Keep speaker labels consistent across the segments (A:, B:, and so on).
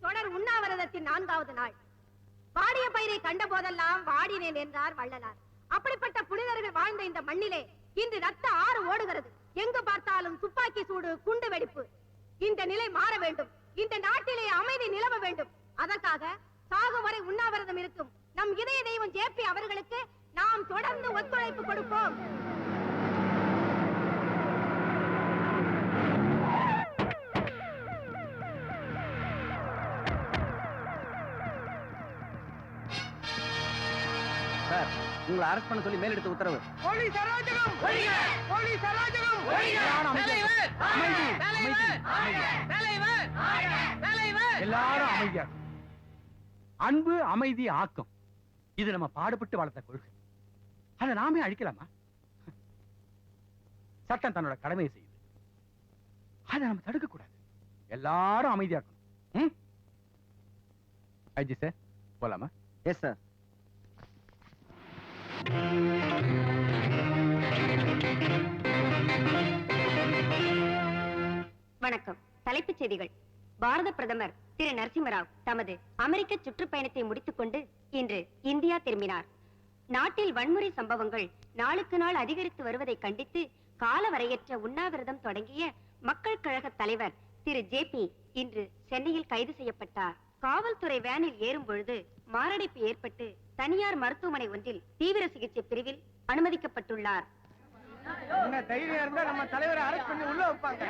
A: தொடர் உண்ணாவிரதத்தின் 4வது நாள். வாடிய பயிரை கண்ட போதெல்லாம் வாடினேன் என்றார் வள்ளலார். அப்படிப்பட்ட புனிதர்கள் வாழ்ந்த இந்த மண்ணிலே இன்று ரத்த ஆறு ஓடுகிறது. எங்கு பார்த்தாலும் துப்பாக்கி சூடு, குண்டு வெடிப்பு. இந்த நிலை மாற வேண்டும். இந்த நாட்டிலே அமைதி நிலவ வேண்டும். அதற்காக சாகும் வரை உண்ணாவிரதம் இருக்கும் நம் இதய தெய்வம் ஜேபி அவர்களுக்கு நாம் தொடர்ந்து ஒத்துழைப்பு கொடுப்போம்.
B: சார், உங்களை அரெஸ்ட் பண்ண சொல்லி மேலெடுத்த உத்தரவு.
C: போலீஸ் அராஜகம் ஒழிக! போலீஸ் அராஜகம் ஒழிக!
D: எல்லாரும் அமைதியா. அன்பு, அமைதி, ஆக்கம், இது நம்ம பாடுபட்டு வளர்த்த கொள்கை. அதை நாமே அழிக்கலாமா? சட்டம் தன்னோட கடமையை செய்யுது. அதை நம்ம தடுக்க கூடாது. எல்லாரும் அமைதியாக்கணும். ஐஜி சார், போலாமா?
B: Yes sir.
A: வணக்கம். தலைப்புச் செய்திகள். பாரத பிரதமர் திரு நரசிம்மராவ் தமது அமெரிக்க சுற்றுப்பயணத்தை முடித்துக் கொண்டு இன்று இந்தியா திரும்பினார். நாட்டில் வன்முறை சம்பவங்கள் நாளுக்கு நாள் அதிகரித்து வருவதை கண்டித்து காலவரையற்ற உண்ணாவிரதம் தொடங்கிய மக்கள் கழக தலைவர் திரு ஜேபி இன்று சென்னையில் கைது செய்யப்பட்டார். காவல்துறை வேனில் ஏறும் பொழுது மாரடைப்பு ஏற்பட்டு தனியார் மருத்துவமனை ஒன்றில் தீவிர சிகிச்சை பிரிவில் அனுமதிக்கப்பட்டுள்ளார்.
C: என்ன தைரியம் இருந்தா நம்ம தலைவரை அரெஸ்ட் பண்ணி உள்ள வைப்பாங்க.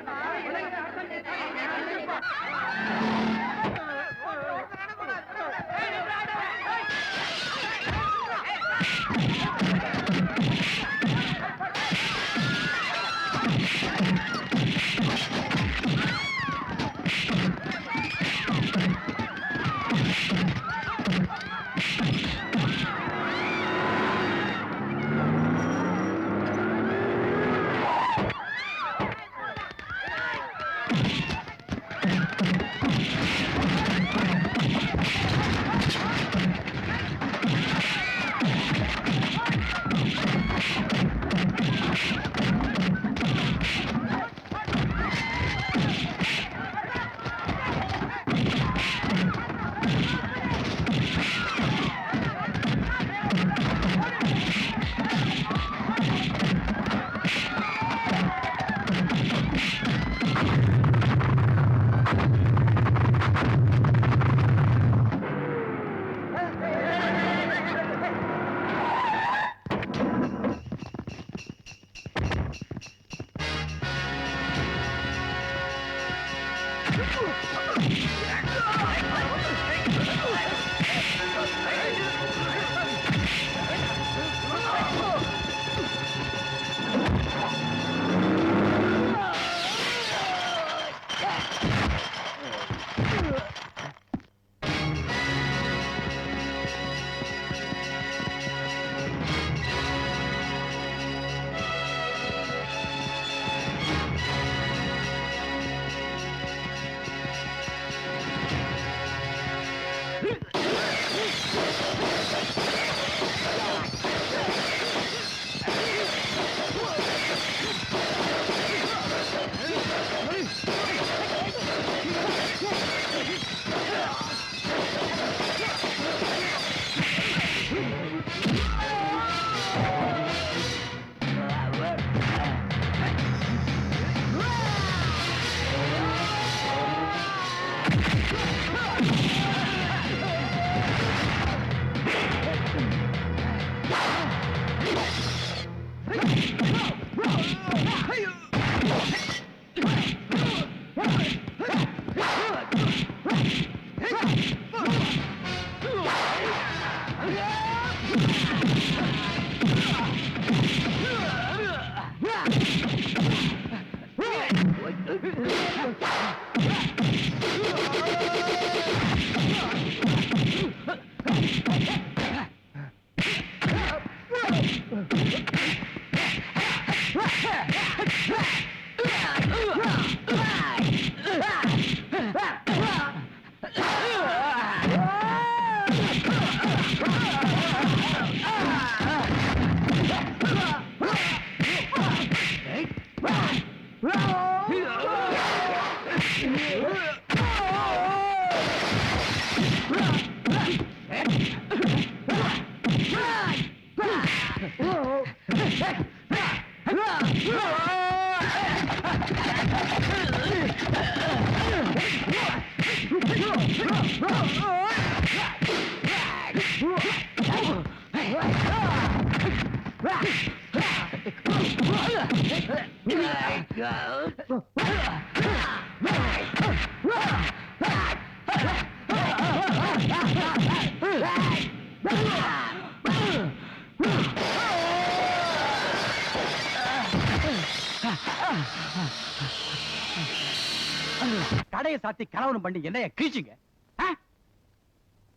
D: கடையை சாத்தி கலவரம் பண்ணி என்னைய கீழ்ச்சிங்க.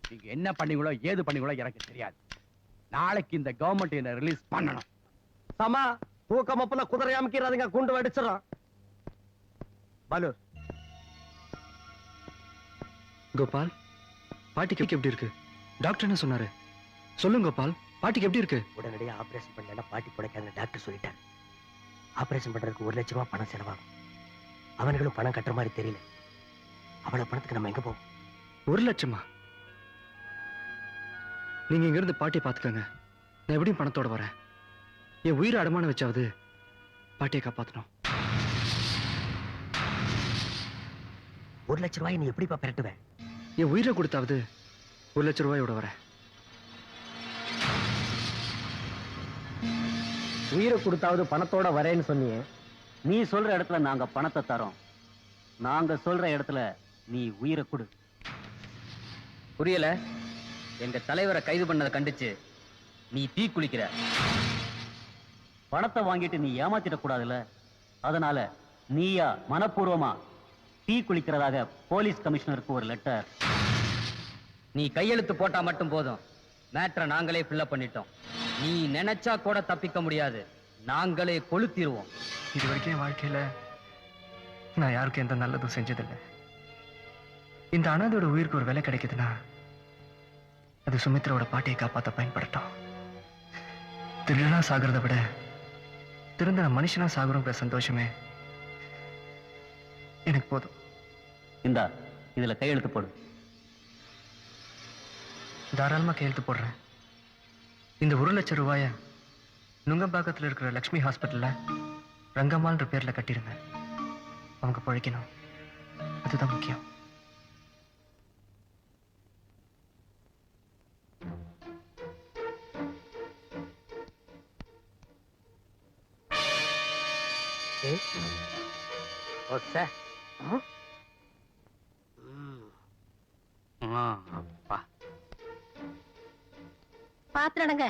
D: நீங்க என்ன பண்ணீங்களோ ஏது பண்ணீங்களோ எனக்கு தெரியாது. நாளைக்கு இந்த கவர்மெண்ட் என்ன ரிலீஸ் பண்ணணும்.
C: சமா தூக்கமப்புல குதிரை அமைக்கிறாதுங்க, குண்டு வெடிச்சிடும். பாலு,
E: கோபால், பாட்டிக்கு எப்படி இருக்கு? டாக்டர் என்ன சொன்னாரு? சொல்லுங்க கோபால், பாட்டிக்கு எப்படி இருக்கு?
F: உடனடியா ஆபரேஷன் பண்ணலன்னா பாட்டி பிழைக்காதுன்னு டாக்டர் சொல்லிட்டாரு. ஆபரேஷன் பண்றதுக்கு 1 லட்சம் ரூபாய் பணம் செலவாகும். அவனுங்களும் பணம் கட்டுற மாதிரி தெரியல. அவ்வளவு பணத்துக்கு நம்ம எங்க போவோம்?
E: 1 லட்சமா? நீங்க இங்க இருந்து பாட்டியை பாத்துக்கங்க. நான் எப்படியும் பணத்தோட வரேன். என் உயிரை அடமான வச்சாவது பாட்டியை காப்பாத்தணும்.
F: 1 லட்சம் ரூபாய் நீ எப்படிப்பா பெரட்டுவ?
E: என் உயிரை கொடுத்தாவது 1 லட்சம் ரூபாயோட வரேன்.
C: உயிரை கொடுத்தாவது பணத்தோட வரேன்னு சொன்னியே.
B: நீ சொல்ற இடத்துல நாங்க பணத்தை தரோம், நாங்க சொல்ற இடத்துல நீ உயிரை கொடு. புரியல? எங்க தலைவரை கைது பண்ணதை கண்டிச்சு நீ தீ குளிக்கிற. பணத்தை வாங்கிட்டு நீ ஏமாத்திட கூடாதுல்ல, அதனால நீயா மனப்பூர்வமா தீ குளிக்கிறதாக போலீஸ் கமிஷனருக்கு ஒரு லெட்டர். நீ கையெழுத்து போட்டா மட்டும் போதும், மேட்டரை நாங்களே ஃபில்அப் பண்ணிட்டோம். நீ நினைச்சா கூட தப்பிக்க முடியாது, நாங்களே கொளுத்திடுவோம்.
E: இது வரைக்கும் என் வாழ்க்கையில நான் யாருக்கும் எந்த நல்லதும் செஞ்சதில்லை. இந்த அனாதையோட உயிருக்கு ஒரு விலை கிடைக்குதுன்னா அது சுமித்ராவோட பாட்டியை காப்பாற்ற பயன்படுத்தும். திருடனா சாகிறத விட திருந்த மனுஷனா சாகுறோங்கிற சந்தோஷமே எனக்கு போதும்.
B: இந்தா இதுல கையெழுத்து போடு.
E: தாராளமா கையெழுத்து போடுறேன். இந்த 1 லட்சம் ரூபாய நுங்கம்பாக்கத்தில் இருக்கிற லக்ஷ்மி ஹாஸ்பிட்டல்ல ரங்கம்மாள்ன்ற பேர்ல கட்டிருங்க. அவங்க பிழைக்கணும், அதுதான் முக்கியம்.
F: பாத்துறங்க,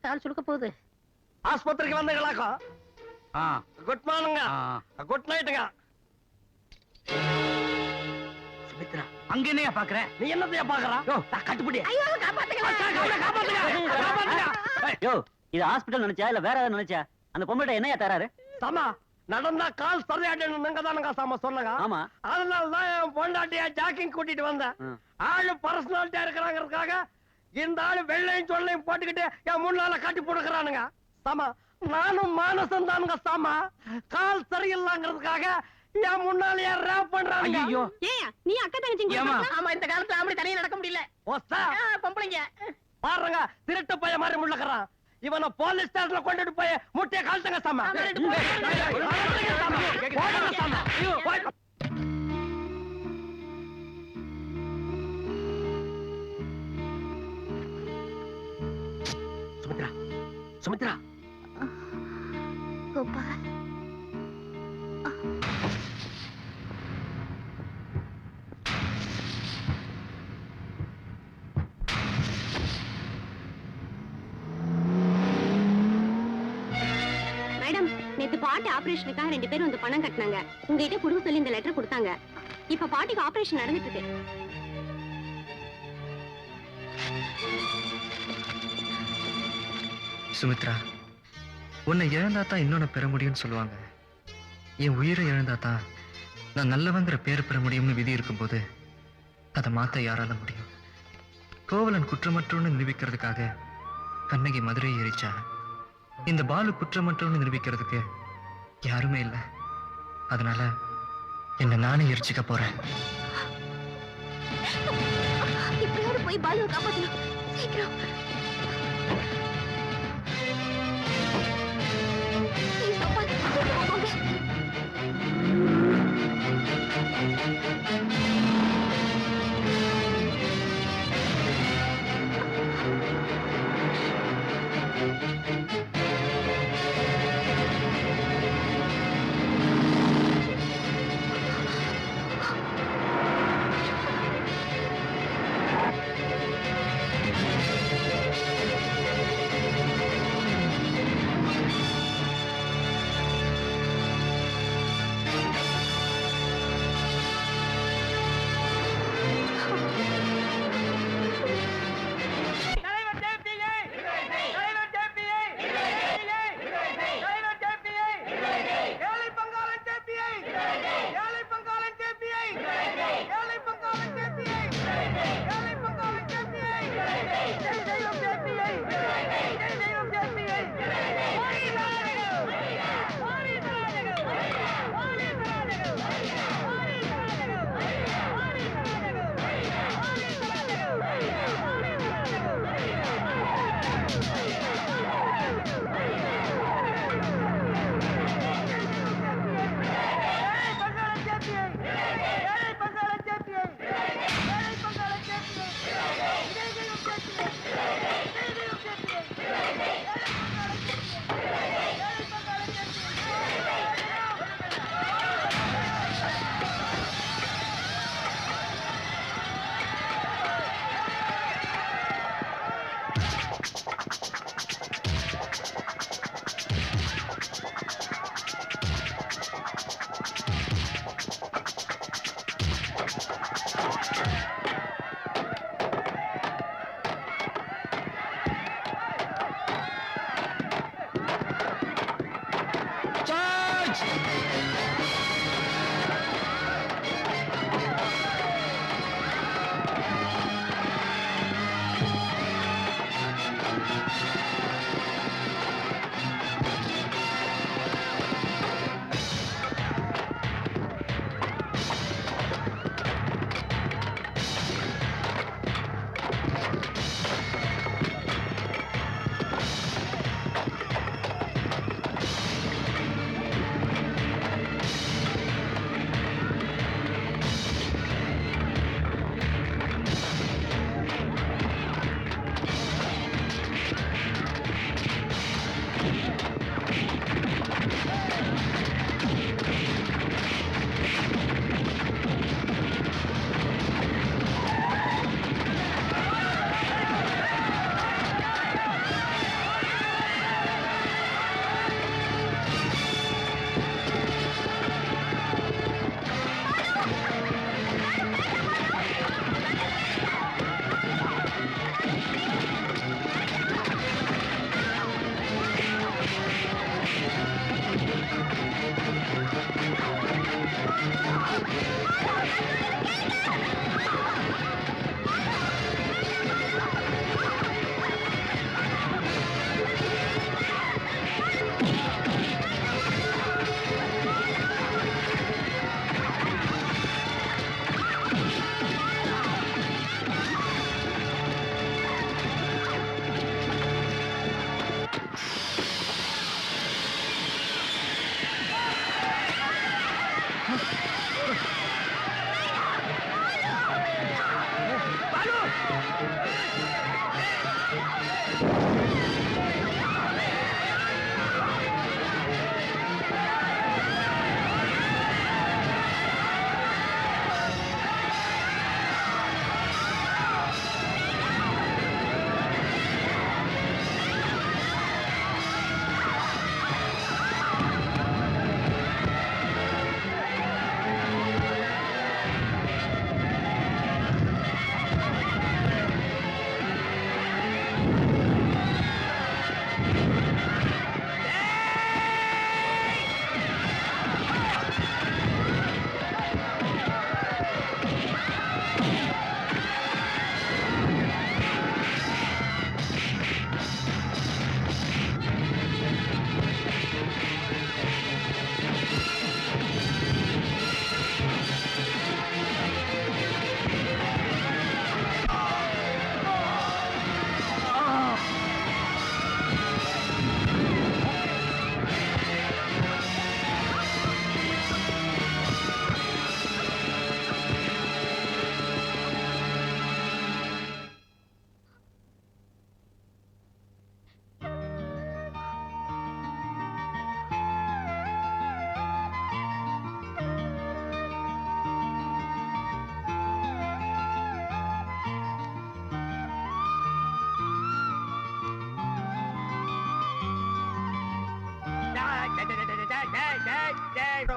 F: கால் சுடுக்க போகுது.
C: ஆஸ்பத்திரிக்கு வந்தீங்களாக்கா? குட் மார்னிங்க, குட் நைட்டுங்க.
F: சுமித்ரா,
D: அங்க என்னையா பாக்குறேன்?
C: நீ என்னத்தையா பாக்குறா?
F: கட்டுப்படி.
B: யோ, இது ஹாஸ்பிடல் நினைச்சா இல்ல வேற ஏதாவது நினைச்சா? அந்த பொம்பளை என்னையா தராரு?
C: சாமா, நடந்தா கால் சரியாட்டணும் தானுங்க சாமா சொன்னங்க.
B: ஆமா,
C: அதனாலதான் என் பொண்டாட்டியா ஜாக்கிங் கூட்டிட்டு வந்தேன். ஆளு பர்சனாலிட்டியா இருக்கிறாங்கிறதுக்காக இந்த ஆளு வெள்ளையும் சொல்லையும் போட்டுக்கிட்டு என் முன்னால கட்டி போடுக்கிறானுங்க. சாமா, நானும் மானசம் தானுங்க சாமா. கால் சரியில்லாங்கிறதுக்காக என் முன்னால ரேப் பண்றாங்க.
D: ஐயோ,
A: நீ அக்கா தங்கச்சி?
F: ஆமா, இந்த காலத்துல அப்படி தனியா நடக்க முடியல. பொம்பளைங்க
C: பாருங்க, திருட்டு பைய மாதிரி முள்ளக்கிறான். இவனை போலீஸ் ஸ்டேஷன்ல கொண்டுட்டு போய் முட்டைய கால்த்துங்க சாமா.
F: சுமித்ரா, சுமித்ரா.
A: கோபால், மேடம், நேத்து பாட்டி ஆபரேஷனுக்காக 2 பேரும் வந்து பணம் கட்டினாங்க. உங்ககிட்ட கொடுக்க சொல்லி இந்த லெட்டர் கொடுத்தாங்க. இப்ப பாட்டிக்கு ஆபரேஷன் நடந்துட்டு இருக்கு.
E: சுமித்ரா, உன்னை இழந்தா தான் இன்னொன்னு பெற முடியும்னு சொல்லுவாங்க. என் உயிரை இழந்தா தான் நான் நல்லவங்கிற பேர் பெற முடியும்னு விதி இருக்கும்போது அதை மாத்த யாரால முடியும்? கோவலன் குற்றமற்றோன்னு நிரூபிக்கிறதுக்காக கண்ணகி மதுரையை எரிச்சா. இந்த பாலு குற்றமற்றோன்னு நிரூபிக்கிறதுக்கு யாருமே இல்லை. அதனால என்ன நானே எரிச்சுக்க போறேன்.
A: இப்படியோடு போய் பாலுவை காப்பாத்தணும். சீக்கிரம். Please, கோபால், சீக்கிரமா போங்க.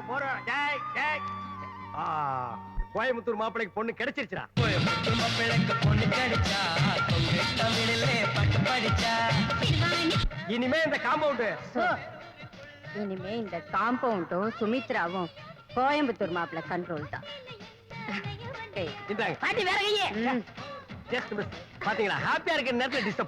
C: போறோம். டேய், டேய். ஆ, கோயம்புத்தூர் மாப்பிள்ளைக்கு பொண்ணு கிடைச்சிருச்சுடா. இனிமே இந்த காம்பவுண்ட்
A: இனிமே இந்த காம்பவுண்டும் சுமித்ராவும் கோயம்புத்தூர் மாப்பிள்ள கண்ட்ரோல் தான்.
C: இந்தாங்க.
A: பாட்டி வேற கையே.
C: Just miss. பாத்தீங்களா ஹாப்பியா இருக்கிற நேரத்துல டிஸ்டர்ப்